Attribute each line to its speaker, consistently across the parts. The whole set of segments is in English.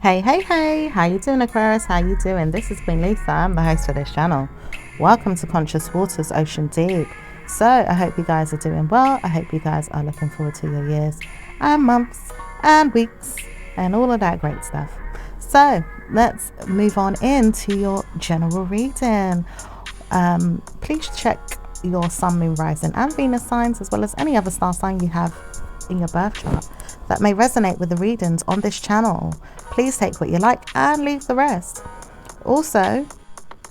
Speaker 1: Hey, how you doing, Aquarius? How you doing? This is Queen Lisa. I'm the host for this channel. Welcome to Conscious Waters Ocean Deep. So I hope you guys are doing well. I hope you guys are looking forward to your years and months and weeks and all of that great stuff. So let's move on into your general reading. Please check your sun, moon, rising and Venus signs, as well as any other star sign you have in your birth chart that may resonate with the readings on this channel. Please take what you like and leave the rest. Also,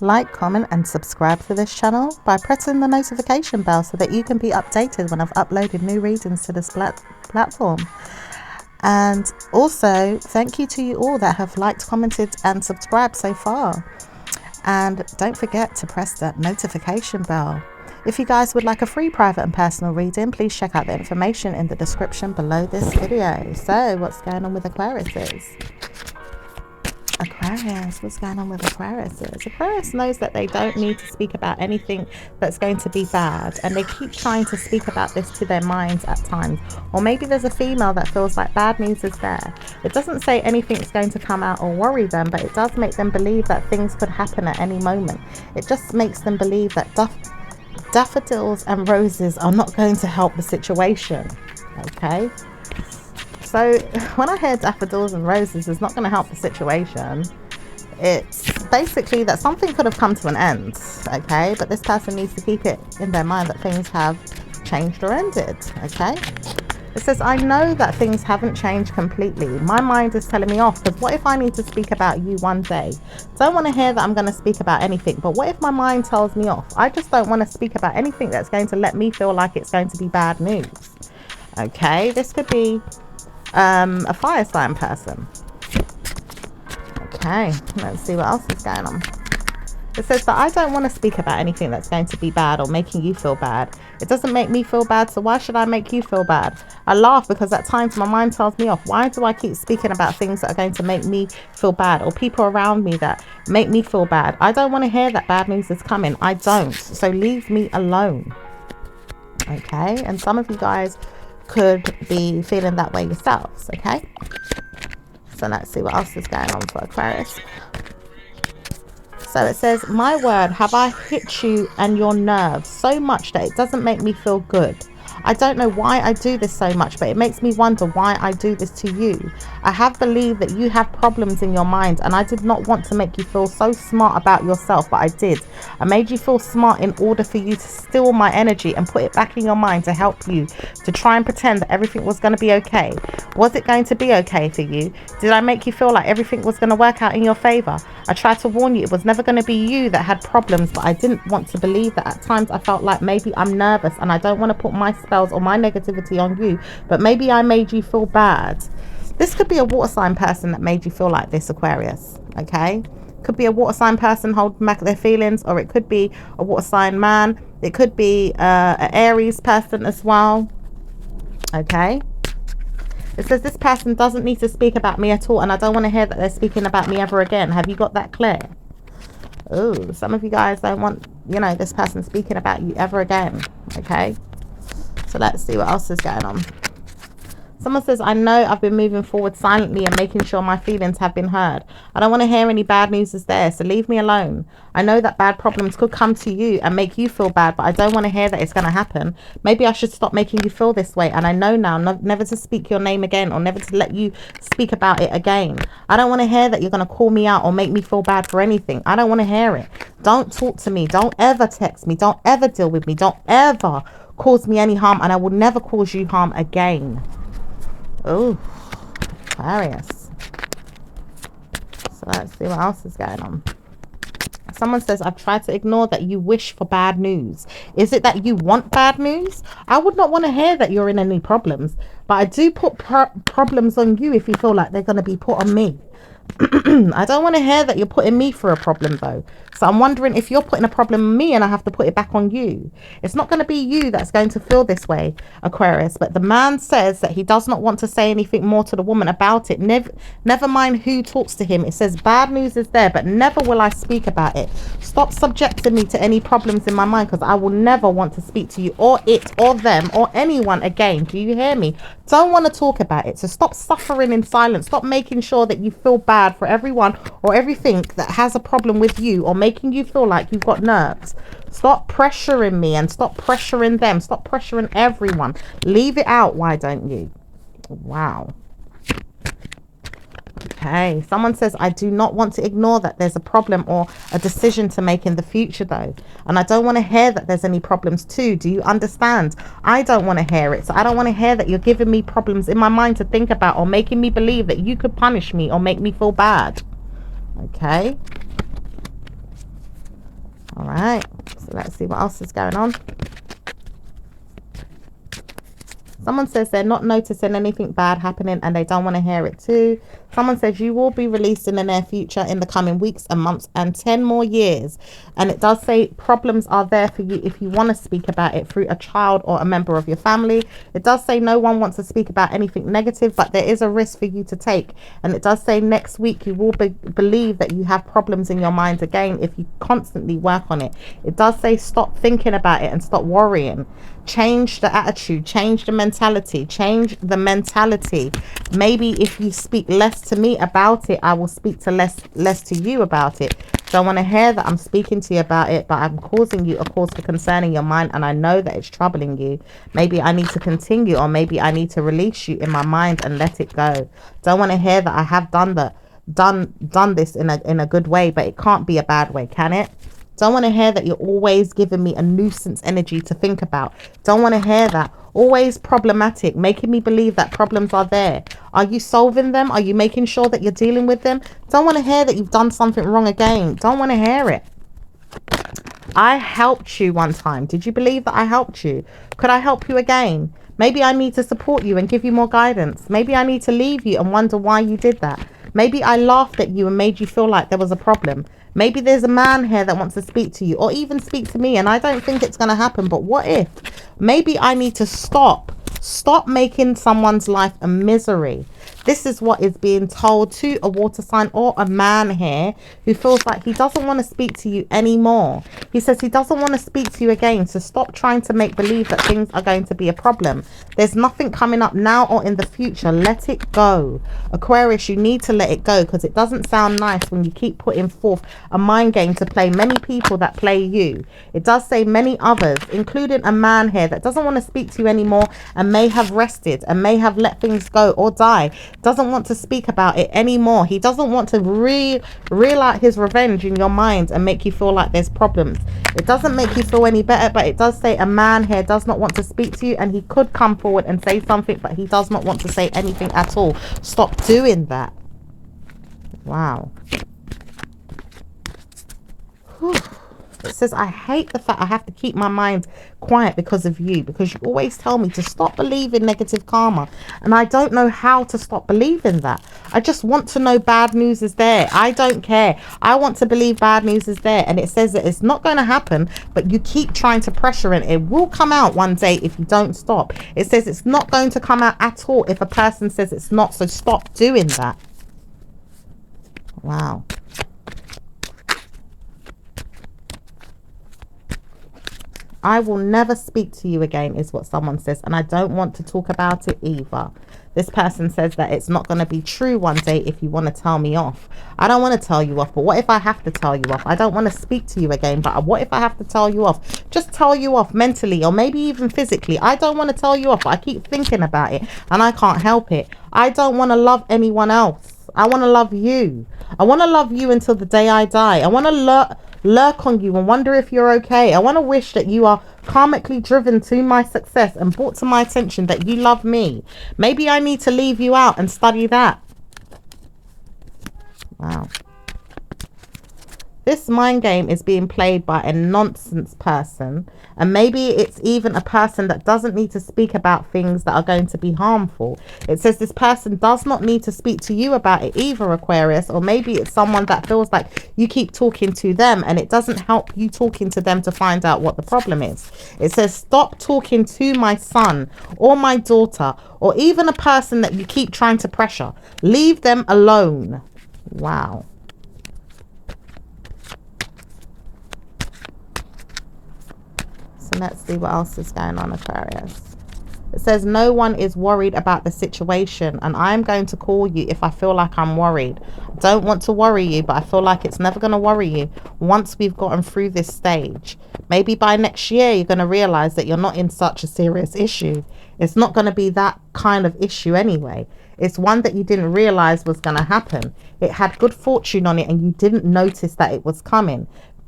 Speaker 1: like, comment and subscribe to this channel by pressing the notification bell so that you can be updated when I've uploaded new readings to this platform. And also, thank you to you all that have liked, commented and subscribed so far. And don't forget to press that notification bell. If you guys would like a free private and personal reading, please check out the information in the description below this video. So what's going on with Aquariuses? Aquarius, what's going on with Aquariuses? Aquarius knows that they don't need to speak about anything that's going to be bad, and they keep trying to speak about this to their minds at times. Or maybe there's a female that feels like bad news is there. It doesn't say anything's going to come out or worry them, but it does make them believe that things could happen at any moment. It just makes them believe that daffodils and roses are not going to help the situation. Okay, so when I hear daffodils and roses is not going to help the situation, it's basically that something could have come to an end. Okay, but this person needs to keep it in their mind that things have changed or ended. Okay, it says, I know that things haven't changed completely. My mind is telling me off, because what if I need to speak about you one day? Don't want to hear that I'm going to speak about anything, but what if my mind tells me off? I just don't want to speak about anything that's going to let me feel like it's going to be bad news. Okay, this could be a fire sign person. Okay, let's see what else is going on. It says that I don't want to speak about anything that's going to be bad or making you feel bad. It doesn't make me feel bad, so why should I make you feel bad? I laugh because at times my mind tells me off. Why do I keep speaking about things that are going to make me feel bad, or people around me that make me feel bad? I don't want to hear that bad news is coming. I don't. So leave me alone. Okay, and some of you guys could be feeling that way yourselves. Okay, so let's see what else is going on for Aquarius. So it says, my word, have I hit you and your nerves so much that it doesn't make me feel good? I don't know why I do this so much, but it makes me wonder why I do this to you. I have believed that you have problems in your mind, and I did not want to make you feel so smart about yourself, but I did. I made you feel smart in order for you to steal my energy and put it back in your mind to help you, to try and pretend that everything was going to be okay. Was it going to be okay for you? Did I make you feel like everything was going to work out in your favor? I tried to warn you it was never going to be you that had problems, but I didn't want to believe that. At times I felt like maybe I'm nervous and I don't want to put my spells or my negativity on you, but maybe I made you feel bad. This could be a water sign person that made you feel like this, Aquarius. Okay, could be a water sign person holding back their feelings, or it could be a water sign man. It could be an Aries person as well. Okay, it says this person doesn't need to speak about me at all, and I don't want to hear that they're speaking about me ever again. Have you got that clear? Oh, some of you guys don't want, this person speaking about you ever again. Okay, so let's see what else is going on. Someone says, I know I've been moving forward silently and making sure my feelings have been heard. I don't want to hear any bad news is there, so leave me alone. I know that bad problems could come to you and make you feel bad, but I don't want to hear that it's going to happen. Maybe I should stop making you feel this way, and I know now never to speak your name again, or never to let you speak about it again. I don't want to hear that you're going to call me out or make me feel bad for anything. I don't want to hear it. Don't talk to me. Don't ever text me. Don't ever deal with me. Don't ever cause me any harm, and I will never cause you harm again. Oh, Aquarius. So let's see what else is going on. Someone says, I've tried to ignore that you wish for bad news. Is it that you want bad news? I would not want to hear that you're in any problems, but I do put problems on you if you feel like they're going to be put on me. I don't want to hear that you're putting me through a problem though. So I'm wondering if you're putting a problem on me and I have to put it back on you. It's not going to be you that's going to feel this way, Aquarius. But the man says that he does not want to say anything more to the woman about it. Never mind who talks to him. It says bad news is there, but never will I speak about it. Stop subjecting me to any problems in my mind, because I will never want to speak to you or it or them or anyone again. Do you hear me? Don't want to talk about it. So stop suffering in silence. Stop making sure that you feel bad bad for everyone or everything that has a problem with you or making you feel like you've got nerves. Stop pressuring me and stop pressuring them. Stop pressuring everyone. Leave it out, why don't you? Wow. Okay, someone says, I do not want to ignore that there's a problem or a decision to make in the future though. And I don't want to hear that there's any problems too. Do you understand? I don't want to hear it. So I don't want to hear that you're giving me problems in my mind to think about or making me believe that you could punish me or make me feel bad. Okay. All right. So let's see what else is going on. Someone says they're not noticing anything bad happening and they don't want to hear it too. Someone says you will be released in the near future in the coming weeks and months and 10 more years. And it does say problems are there for you if you want to speak about it through a child or a member of your family. It does say no one wants to speak about anything negative, but there is a risk for you to take. And it does say next week you will believe that you have problems in your mind again if you constantly work on it. It does say stop thinking about it and stop worrying. Change the attitude, change the mentality, change the mentality. Maybe if you speak less to me about it, I will speak to less to you about it. Don't want to hear that I'm speaking to you about it, but I'm causing you a cause for concern in your mind, and I know that it's troubling you. Maybe I need to continue, or maybe I need to release you in my mind and let it go. Don't want to hear that I have done this in a good way, but it can't be a bad way, can it? Don't want to hear that you're always giving me a nuisance energy to think about. Don't want to hear that. Always problematic, making me believe that problems are there. Are you solving them? Are you making sure that you're dealing with them? Don't want to hear that you've done something wrong again. Don't want to hear it. I helped you one time. Did you believe that I helped you? Could I help you again? Maybe I need to support you and give you more guidance. Maybe I need to leave you and wonder why you did that. Maybe I laughed at you and made you feel like there was a problem. Maybe there's a man here that wants to speak to you or even speak to me, and I don't think it's going to happen. But what if? Maybe I need to stop making someone's life a misery. This is what is being told to a water sign or a man here who feels like he doesn't want to speak to you anymore. He says he doesn't want to speak to you again. So stop trying to make believe that things are going to be a problem. There's nothing coming up now or in the future. Let it go. Aquarius, you need to let it go, because it doesn't sound nice when you keep putting forth a mind game to play many people that play you. It does say many others, including a man here that doesn't want to speak to you anymore and may have rested and may have let things go or die. Doesn't want to speak about it anymore. He doesn't want to reel out his revenge in your mind and make you feel like there's problems. It doesn't make you feel any better, but it does say a man here does not want to speak to you, and he could come forward and say something, but he does not want to say anything at all. Stop doing that. Wow. Whew. It says, I hate the fact I have to keep my mind quiet because of you, because you always tell me to stop believing negative karma, and I don't know how to stop believing that. I just want to know bad news is there. I don't care. I want to believe bad news is there, and it says that it's not going to happen, but you keep trying to pressure it. It will come out one day if you don't stop. It says it's not going to come out at all if a person says it's not, so stop doing that. Wow. I will never speak to you again is what someone says, and I don't want to talk about it either. This person says that it's not going to be true one day if you want to tell me off. I don't want to tell you off, but what if I have to tell you off? I don't want to speak to you again, but what if I have to tell you off? Just tell you off mentally or maybe even physically. I don't want to tell you off, but I keep thinking about it and I can't help it. I don't want to love anyone else. I want to love you. I want to love you until the day I die. I want to lurk on you and wonder if you're okay. I want to wish that you are karmically driven to my success and brought to my attention that you love me. Maybe I need to leave you out and study that. Wow. This mind game is being played by a nonsense person, and maybe it's even a person that doesn't need to speak about things that are going to be harmful. It says this person does not need to speak to you about it either, Aquarius, or maybe it's someone that feels like you keep talking to them and it doesn't help you talking to them to find out what the problem is. It says stop talking to my son or my daughter or even a person that you keep trying to pressure. Leave them alone. Wow. So let's see what else is going on, Aquarius. It says no one is worried about the situation, and I'm going to call you if I feel like I'm worried. I don't want to worry you, but I feel like it's never going to worry you once we've gotten through this stage. Maybe by next year you're going to realize that you're not in such a serious issue. It's not going to be that kind of issue anyway. It's one that you didn't realize was going to happen. It had good fortune on it and you didn't notice that it was coming.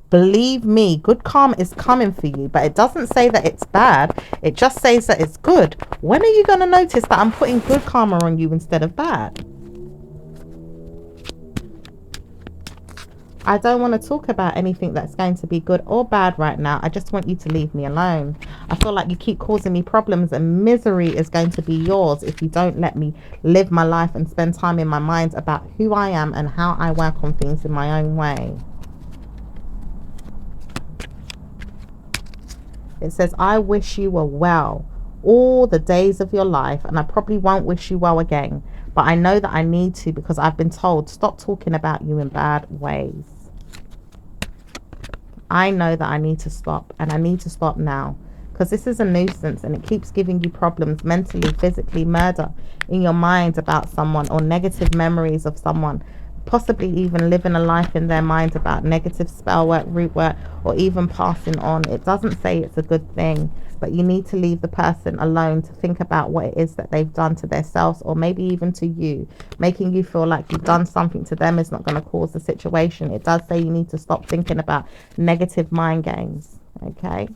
Speaker 1: Believe me, good karma is coming for you, but it doesn't say that it's bad. It just says that it's good. When are you going to notice that I'm putting good karma on you instead of bad? I don't want to talk about anything that's going to be good or bad right now. I just want you to leave me alone. I feel like you keep causing me problems, and misery is going to be yours if you don't let me live my life and spend time in my mind about who I am and how I work on things in my own way. It says, I wish you were well all the days of your life, and I probably won't wish you well again, but I know that I need to because I've been told stop talking about you in bad ways. I know that I need to stop, and I need to stop now because this is a nuisance and it keeps giving you problems mentally, physically, murder in your mind about someone or negative memories of someone. Possibly even living a life in their mind about negative spell work, root work, or even passing on. It doesn't say it's a good thing, but you need to leave the person alone to think about what it is that they've done to themselves, or maybe even to you. Making you feel like you've done something to them is not going to cause the situation. It does say you need to stop thinking about negative mind games. Okay.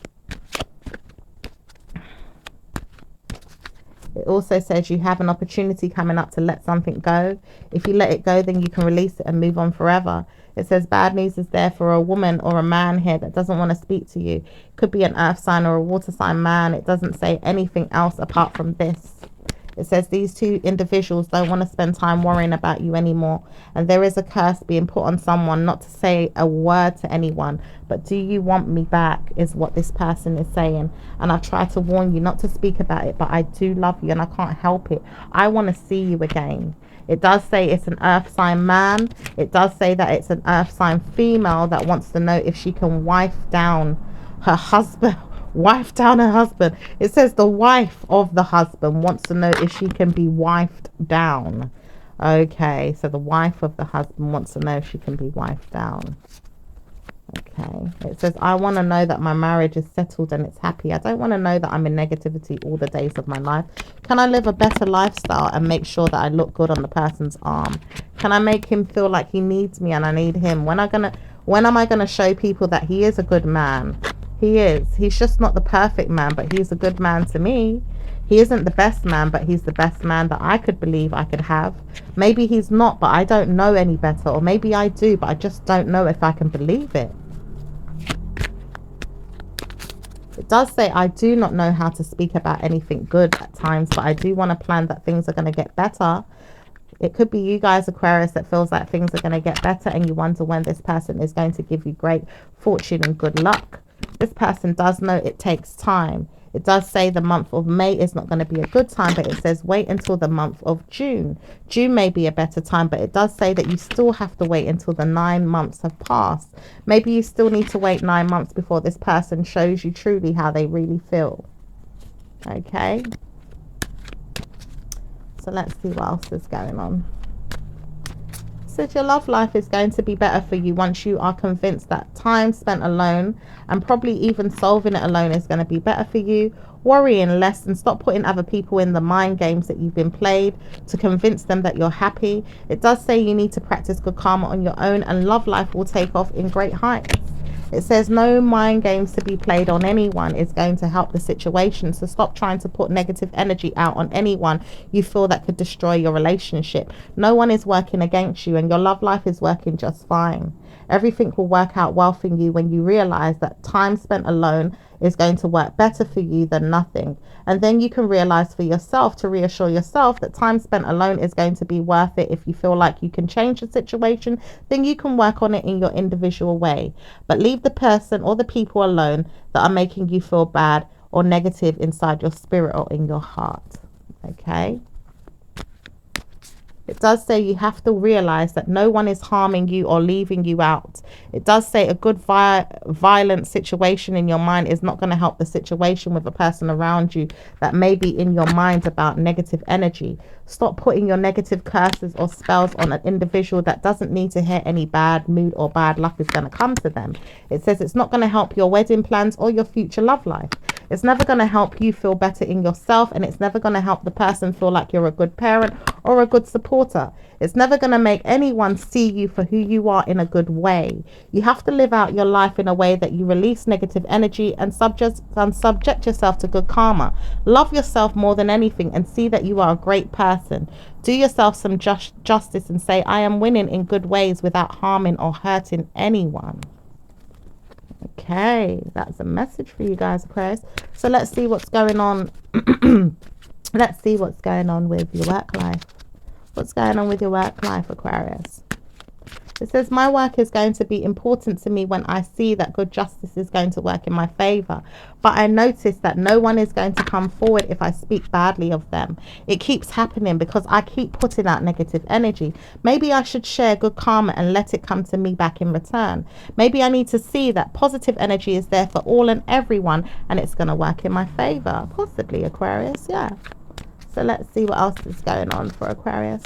Speaker 1: It also says you have an opportunity coming up to let something go. If you let it go, then you can release it and move on forever. It says bad news is there for a woman or a man here that doesn't want to speak to you. Could be an earth sign or a water sign man. It doesn't say anything else apart from this. It says these two individuals don't want to spend time worrying about you anymore. And there is a curse being put on someone not to say a word to anyone. But do you want me back is what this person is saying. And I've tried to warn you not to speak about it, but I do love you and I can't help it. I want to see you again. It does say it's an earth sign man. It does say that it's an earth sign female that wants to know if she can wife down her husband. Wife down her husband. It says the wife of the husband wants to know if she can be wifed down. Okay, so the wife of the husband wants to know if she can be wifed down. Okay, it says I want to know that my marriage is settled and it's happy. I don't want to know that I'm in negativity all the days of my life. Can I live a better lifestyle and make sure that I look good on the person's arm? Can I make him feel like he needs me and I need him? When am I gonna show people that he is a good man? He is. He's just not the perfect man, but he's a good man to me. He isn't the best man, but he's the best man that I could believe I could have. Maybe he's not, but I don't know any better. Or maybe I do, but I just don't know if I can believe it. It does say I do not know how to speak about anything good at times, but I do want to plan that things are going to get better. It could be you guys, Aquarius, that feels like things are going to get better and you wonder when this person is going to give you great fortune and good luck. This person does know it takes time. It does say the month of May is not going to be a good time, but it says wait until the month of June. June may be a better time, but it does say that you still have to wait until the 9 months have passed. Maybe you still need to wait 9 months before this person shows you truly how they really feel. Okay. So let's see what else is going on. Says your love life is going to be better for you once you are convinced that time spent alone and probably even solving it alone is going to be better for you. Worrying less and stop putting other people in the mind games that you've been played to convince them that you're happy. It does say you need to practice good karma on your own and love life will take off in great heights. It says no mind games to be played on anyone is going to help the situation. So stop trying to put negative energy out on anyone you feel that could destroy your relationship. No one is working against you and your love life is working just fine. Everything will work out well for you when you realize that time spent alone is going to work better for you than nothing. And then you can realize for yourself to reassure yourself that time spent alone is going to be worth it. If you feel like you can change the situation, then you can work on it in your individual way. But leave the person or the people alone that are making you feel bad or negative inside your spirit or in your heart. Okay? It does say you have to realize that no one is harming you or leaving you out. It does say a good violent situation in your mind is not going to help the situation with a person around you that may be in your mind about negative energy. Stop putting your negative curses or spells on an individual that doesn't need to hear any bad mood or bad luck is going to come to them. It says it's not going to help your wedding plans or your future love life. It's never going to help you feel better in yourself, and it's never going to help the person feel like you're a good parent or a good supporter. It's never going to make anyone see you for who you are in a good way. You have to live out your life in a way that you release negative energy and subject yourself to good karma. Love yourself more than anything and see that you are a great person. Do yourself some justice and say, I am winning in good ways without harming or hurting anyone. Okay, that's a message for you guys, Aquarius. So let's see what's going on. Let's see what's going on with your work life. What's going on with your work life, Aquarius? It says, my work is going to be important to me when I see that good justice is going to work in my favor. But I notice that no one is going to come forward if I speak badly of them. It keeps happening because I keep putting out negative energy. Maybe I should share good karma and let it come to me back in return. Maybe I need to see that positive energy is there for all and everyone and it's going to work in my favor. Possibly, Aquarius, yeah. So let's see what else is going on for Aquarius.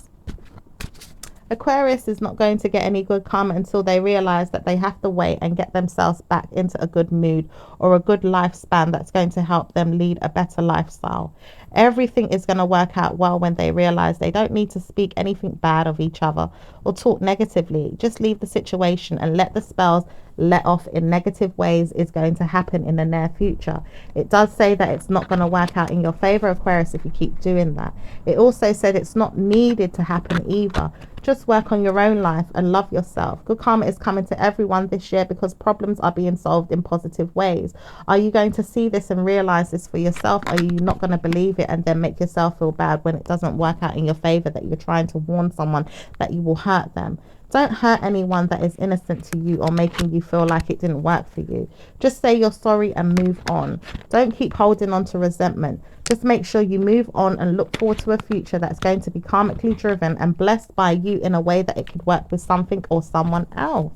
Speaker 1: Aquarius is not going to get any good karma until they realize that they have to wait and get themselves back into a good mood or a good lifespan that's going to help them lead a better lifestyle. Everything is going to work out well when they realize they don't need to speak anything bad of each other or talk negatively. Just leave the situation and let the spells let off in negative ways is going to happen in the near future. It does say that it's not going to work out in your favor, Aquarius, if you keep doing that. It also said it's not needed to happen either. Just work on your own life and love yourself. Good karma is coming to everyone this year because problems are being solved in positive ways. Are you going to see this and realize this for yourself? Are you not going to believe it and then make yourself feel bad when it doesn't work out in your favor, that you're trying to warn someone that you will hurt them? Don't hurt anyone that is innocent to you or making you feel like it didn't work for you. Just say you're sorry and move on. Don't keep holding on to resentment. Just make sure you move on and look forward to a future that's going to be karmically driven and blessed by you in a way that it could work with something or someone else.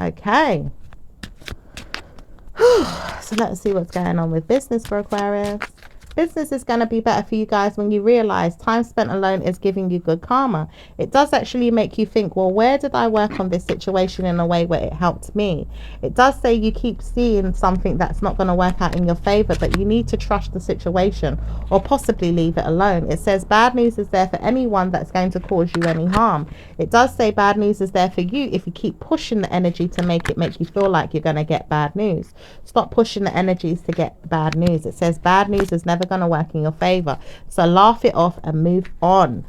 Speaker 1: Okay. So let's see what's going on with business for Aquarius. Business is going to be better for you guys when you realize time spent alone is giving you good karma. It does actually make you think, well, where did I work on this situation in a way where it helped me? It does say you keep seeing something that's not going to work out in your favor, but you need to trust the situation or possibly leave it alone. It says bad news is there for anyone that's going to cause you any harm. It does say bad news is there for you if you keep pushing the energy to make you feel like you're going to get bad news. Stop pushing the energies to get bad news. It says bad news is never going to work in your favor, so laugh it off and move on.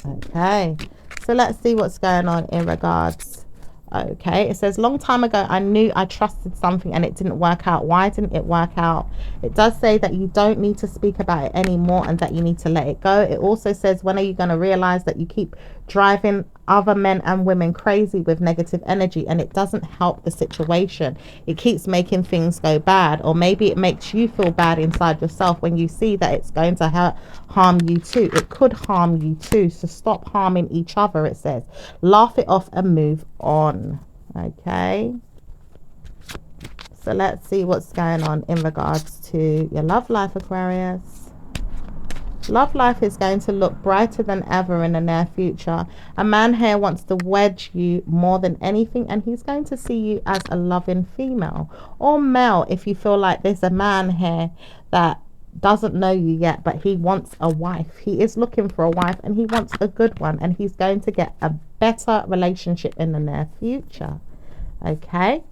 Speaker 1: Okay, so let's see what's going on in regards. Okay, it says long time ago I knew I trusted something and it didn't work out. Why didn't it work out? It does say that you don't need to speak about it anymore and that you need to let it go. It also says, when are you going to realize that you keep driving other men and women crazy with negative energy and it doesn't help the situation? It keeps making things go bad, or maybe it makes you feel bad inside yourself when you see that it's going to harm you too. It could harm you too, so stop harming each other. It says laugh it off and move on. Okay, so let's see what's going on in regards to your love life, Aquarius. Love life is going to look brighter than ever in the near future. A man here wants to wedge you more than anything, and he's going to see you as a loving female or male. If you feel like there's a man here that doesn't know you yet, but he wants a wife. He is looking for a wife and he wants a good one, and he's going to get a better relationship in the near future. Okay,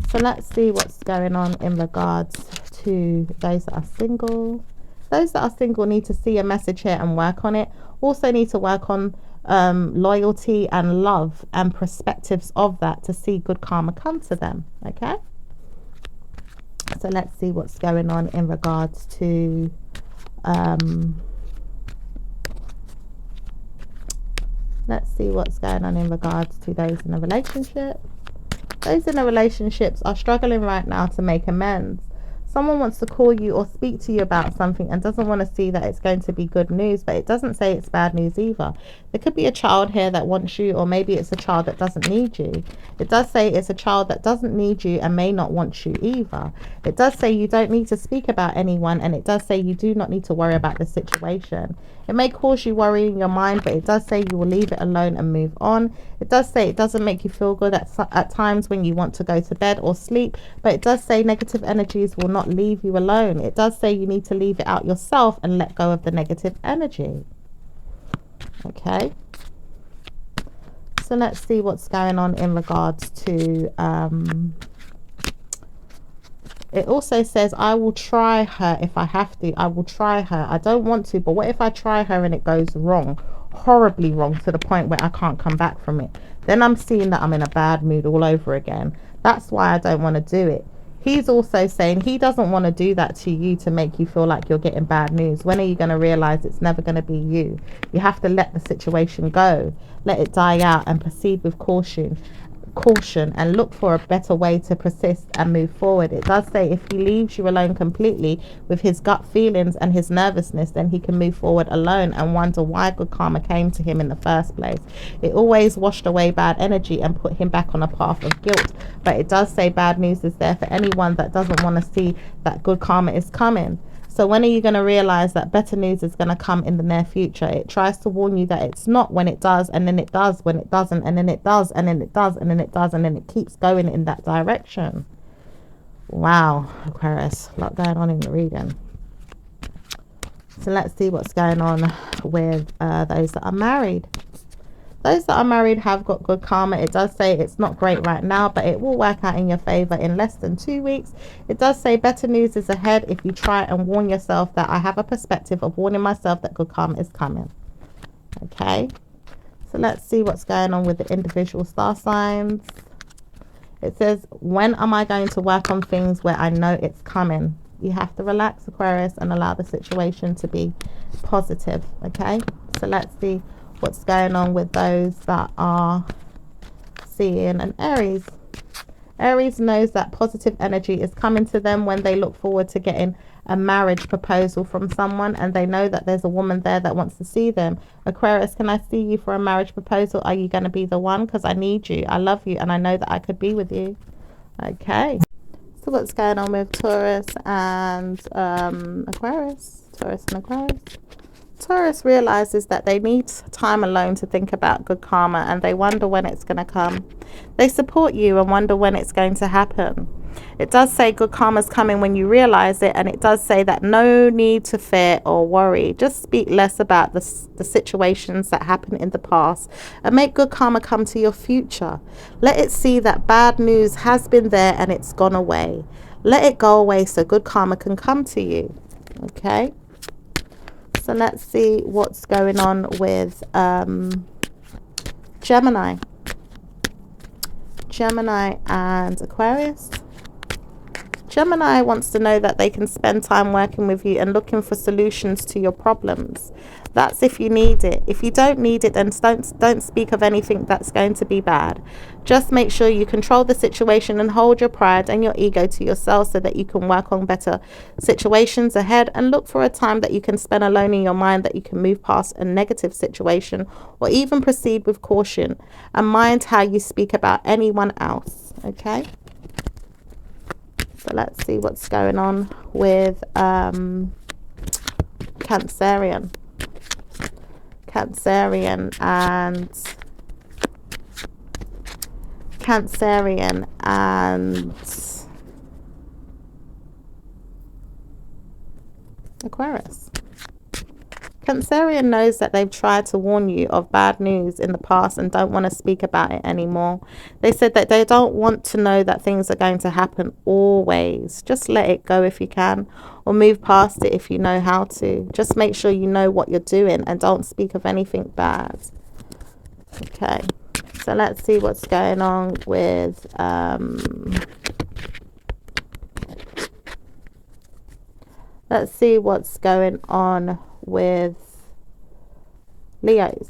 Speaker 1: so let's see what's going on in regards to those that are single. Those that are single need to see a message here and work on it. Also need to work on loyalty and love and perspectives of that to see good karma come to them. Okay, so let's see what's going on in regards to let's see what's going on in regards to those in a relationship. Those in a relationships are struggling right now to make amends. Someone wants to call you or speak to you about something and doesn't want to see that it's going to be good news, but it doesn't say it's bad news either. There could be a child here that wants you, or maybe it's a child that doesn't need you. It does say it's a child that doesn't need you and may not want you either. It does say you don't need to speak about anyone, and it does say you do not need to worry about the situation. It may cause you worry in your mind, but it does say you will leave it alone and move on. It does say it doesn't make you feel good at times when you want to go to bed or sleep, but it does say negative energies will not leave you alone. It does say you need to leave it out yourself and let go of the negative energy. Okay. So let's see what's going on in regards to... it also says, I will try her if I have to. I will try her. I don't want to, but what if I try her and it goes wrong? Horribly wrong, to the point where I can't come back from it. Then I'm seeing that I'm in a bad mood all over again. That's why I don't want to do it. He's also saying he doesn't want to do that to you to make you feel like you're getting bad news. When are you going to realize it's never going to be you? You have to let the situation go. Let it die out and proceed with caution and look for a better way to persist and move forward. It does say if he leaves you alone completely with his gut feelings and his nervousness, then he can move forward alone and wonder why good karma came to him in the first place. It always washed away bad energy and put him back on a path of guilt. But it does say bad news is there for anyone that doesn't want to see that good karma is coming. So when are you going to realize that better news is going to come in the near future? It tries to warn you that it's not when it does, and then it does when it doesn't, and then it does, and then it does, and then it does, and then it keeps going in that direction. Wow, Aquarius, a lot going on in the reading. So let's see what's going on with those that are married. Those that are married have got good karma. It does say it's not great right now, but it will work out in your favor in less than 2 weeks. It does say better news is ahead if you try and warn yourself that I have a perspective of warning myself that good karma is coming. Okay, so let's see what's going on with the individual star signs. It says, when am I going to work on things where I know it's coming? You have to relax, Aquarius, and allow the situation to be positive. Okay, so let's see what's going on with those that are seeing an Aries. Aries knows that positive energy is coming to them when they look forward to getting a marriage proposal from someone, and they know that there's a woman there that wants to see them. Aquarius, can I see you for a marriage proposal? Are you going to be the one? Because I need you, I love you, and I know that I could be with you. Okay, so what's going on with Taurus and Aquarius? Taurus and Aquarius. Taurus realizes that they need time alone to think about good karma, and they wonder when it's going to come. They support you and wonder when it's going to happen. It does say good karma's coming when you realize it, and it does say that no need to fear or worry. Just speak less about the situations that happened in the past and make good karma come to your future. Let it see that bad news has been there and it's gone away. Let it go away so good karma can come to you. Okay, so let's see what's going on with Gemini and Aquarius. Gemini wants to know that they can spend time working with you and looking for solutions to your problems. That's if you need it. If you don't need it, then don't speak of anything that's going to be bad. Just make sure you control the situation and hold your pride and your ego to yourself so that you can work on better situations ahead, and look for a time that you can spend alone in your mind, that you can move past a negative situation or even proceed with caution, and mind how you speak about anyone else. Okay, so let's see what's going on with Cancerian and Aquarius. Cancerian knows that they've tried to warn you of bad news in the past and don't want to speak about it anymore. They said that they don't want to know that things are going to happen always. Just let it go if you can, or move past it if you know how to. Just make sure you know what you're doing and don't speak of anything bad. Okay, so let's see what's going on with Leos.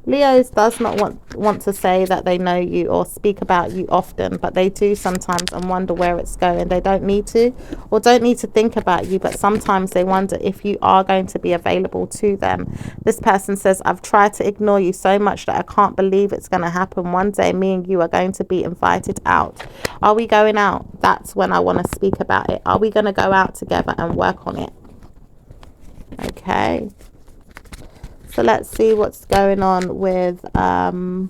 Speaker 1: Leos does not want to say that they know you or speak about you often, but they do sometimes and wonder where it's going. They don't need to, or don't need to think about you, but sometimes they wonder if you are going to be available to them. This person says, I've tried to ignore you so much that I can't believe it's going to happen. One day me and you are going to be invited out. Are we going out? That's when I want to speak about it. Are we going to go out together and work on it? Okay. So let's see what's going on with Virgos.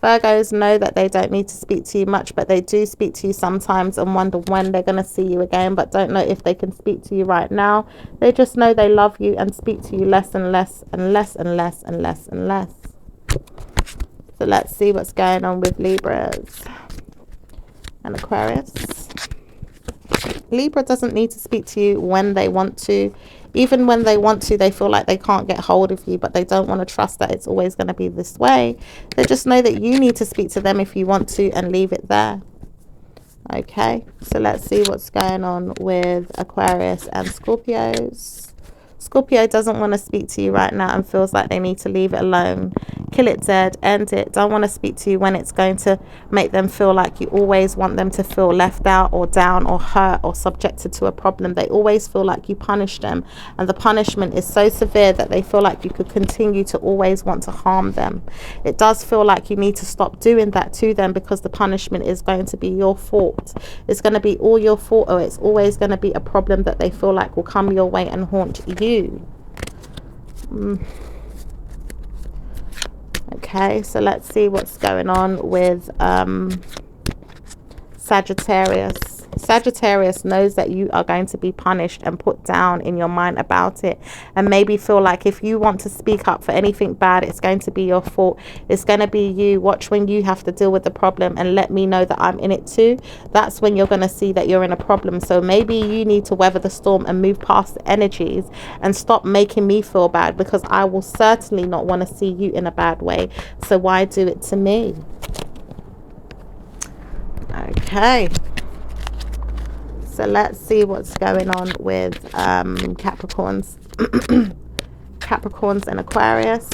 Speaker 1: Virgos know that they don't need to speak to you much, but they do speak to you sometimes and wonder when they're going to see you again, but don't know if they can speak to you right now. They just know they love you and speak to you less and less and less and less and less and less. So let's see what's going on with Libras and Aquarius. Libra doesn't need to speak to you when they want to. Even when they want to, they feel like they can't get hold of you, but they don't want to trust that it's always going to be this way. They just know that you need to speak to them if you want to and leave it there. Okay, so let's see what's going on with Aquarius and Scorpios. Scorpio doesn't want to speak to you right now and feels like they need to leave it alone. Kill it dead, end it. Don't want to speak to you when it's going to make them feel like you always want them to feel left out or down or hurt or subjected to a problem. They always feel like you punish them, and the punishment is so severe that they feel like you could continue to always want to harm them. It does feel like you need to stop doing that to them, because the punishment is going to be your fault. It's going to be all your fault, or it's always going to be a problem that they feel like will come your way and haunt you. Okay, so let's see what's going on with Sagittarius. Sagittarius knows that you are going to be punished and put down in your mind about it, and maybe feel like if you want to speak up for anything bad, it's going to be your fault. It's going to be you. Watch when you have to deal with the problem and let me know that I'm in it too. That's when you're going to see that you're in a problem. So maybe you need to weather the storm and move past the energies and stop making me feel bad, because I will certainly not want to see you in a bad way. So why do it to me? Okay. So let's see what's going on with Capricorns. Capricorns and Aquarius.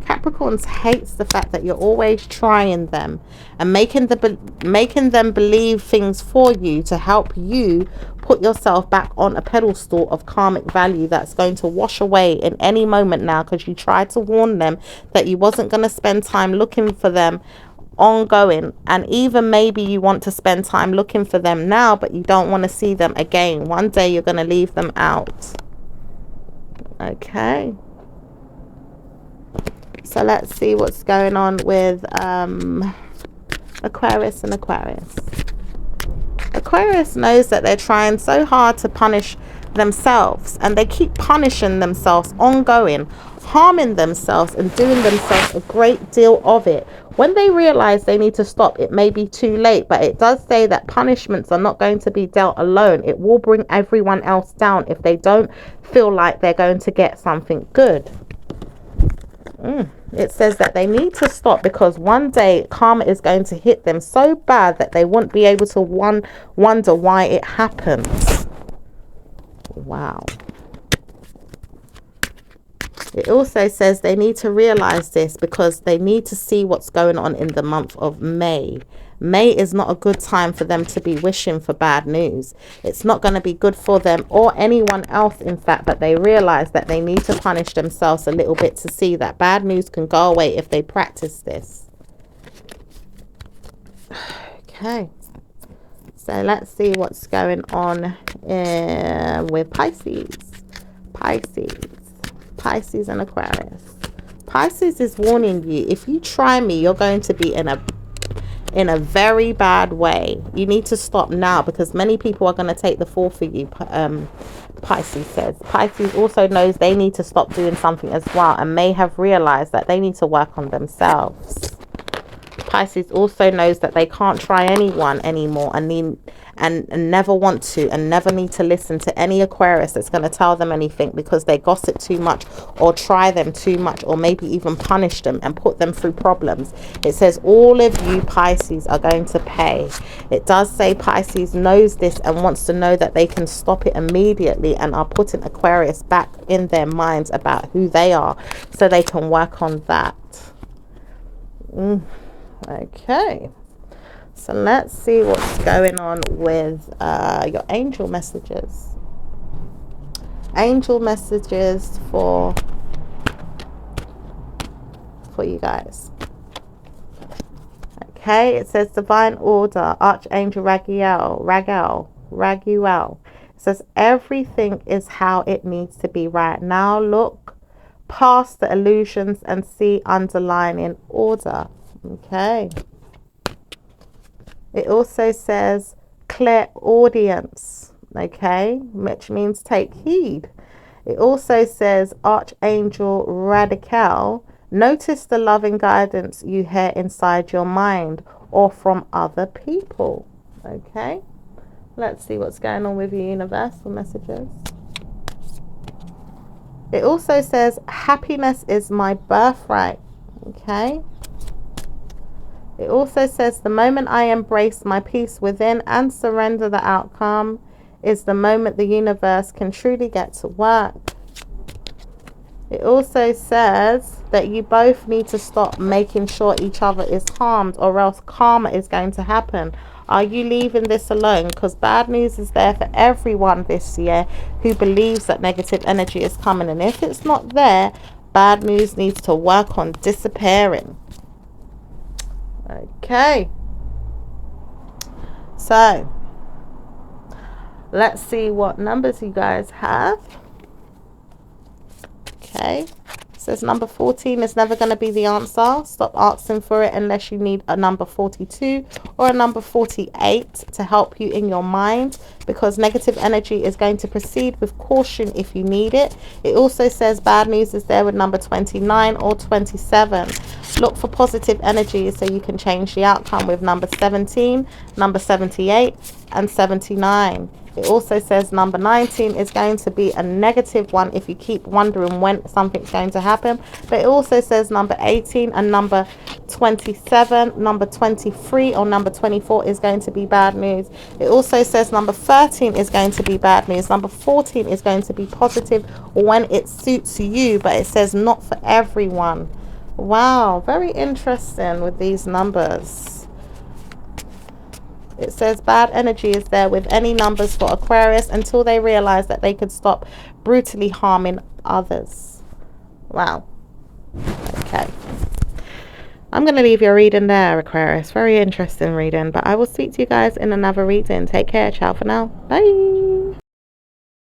Speaker 1: Capricorns hates the fact that you're always trying them and making them believe things for you to help you put yourself back on a pedestal of karmic value that's going to wash away in any moment now, because you tried to warn them that you wasn't going to spend time looking for them ongoing, and even maybe you want to spend time looking for them now, but you don't want to see them again. One day you're going to leave them out. Okay, so let's see what's going on with Aquarius and Aquarius. Aquarius knows that they're trying so hard to punish themselves, and they keep punishing themselves ongoing, harming themselves and doing themselves a great deal of it. When they realize they need to stop, it may be too late, but it does say that punishments are not going to be dealt alone. It will bring everyone else down if they don't feel like they're going to get something good. It says that they need to stop, because one day karma is going to hit them so bad that they won't be able to wonder why it happens. Wow. It also says they need to realize this because they need to see what's going on in the month of May. May is not a good time for them to be wishing for bad news. It's not going to be good for them or anyone else, in fact, but they realize that they need to punish themselves a little bit to see that bad news can go away if they practice this. Okay. So let's see what's going on with Pisces. Pisces and Aquarius. Pisces is warning you, if you try me, you're going to be in a very bad way. You need to stop now, because many people are going to take the fall for you. Pisces says. Pisces also knows they need to stop doing something as well, and may have realized that they need to work on themselves. Pisces also knows that they can't try anyone anymore and never want to and never need to listen to any Aquarius that's going to tell them anything, because they gossip too much or try them too much, or maybe even punish them and put them through problems. It says all of you Pisces are going to pay. It does say Pisces knows this and wants to know that they can stop it immediately, and are putting Aquarius back in their minds about who they are so they can work on that. Okay, so let's see what's going on with your angel messages. Angel messages for you guys. Okay, it says divine order, Archangel Raguel. It says everything is how it needs to be right now. Look past the illusions and see underlying order. Okay. It also says clairaudience, okay, which means take heed. It also says Archangel Radical, notice the loving guidance you hear inside your mind or from other people. Okay, let's see what's going on with your universal messages. It also says happiness is my birthright. Okay. It also says the moment I embrace my peace within and surrender the outcome is the moment the universe can truly get to work. It also says that you both need to stop making sure each other is harmed, or else karma is going to happen. Are you leaving this alone? Because bad news is there for everyone this year who believes that negative energy is coming. And if it's not there, bad news needs to work on disappearing. Okay, so let's see what numbers you guys have. Okay, it says number 14 is never going to be the answer. Stop asking for it unless you need a number 42 or a number 48 to help you in your mind, because negative energy is going to proceed with caution if you need it. It also says bad news is there with number 29 or 27. Look for positive energy so you can change the outcome with number 17, number 78 and 79. It also says number 19 is going to be a negative one if you keep wondering when something's going to happen. But it also says number 18 and number 27, number 23 or number 24 is going to be bad news. It also says number 13 is going to be bad news. Number 14 is going to be positive when it suits you, but it says not for everyone. Wow, very interesting with these numbers. It says bad energy is there with any numbers for Aquarius until they realize that they could stop brutally harming others. Wow. Okay. I'm going to leave your reading there, Aquarius. Very interesting reading, but I will speak to you guys in another reading. Take care. Ciao for now. Bye.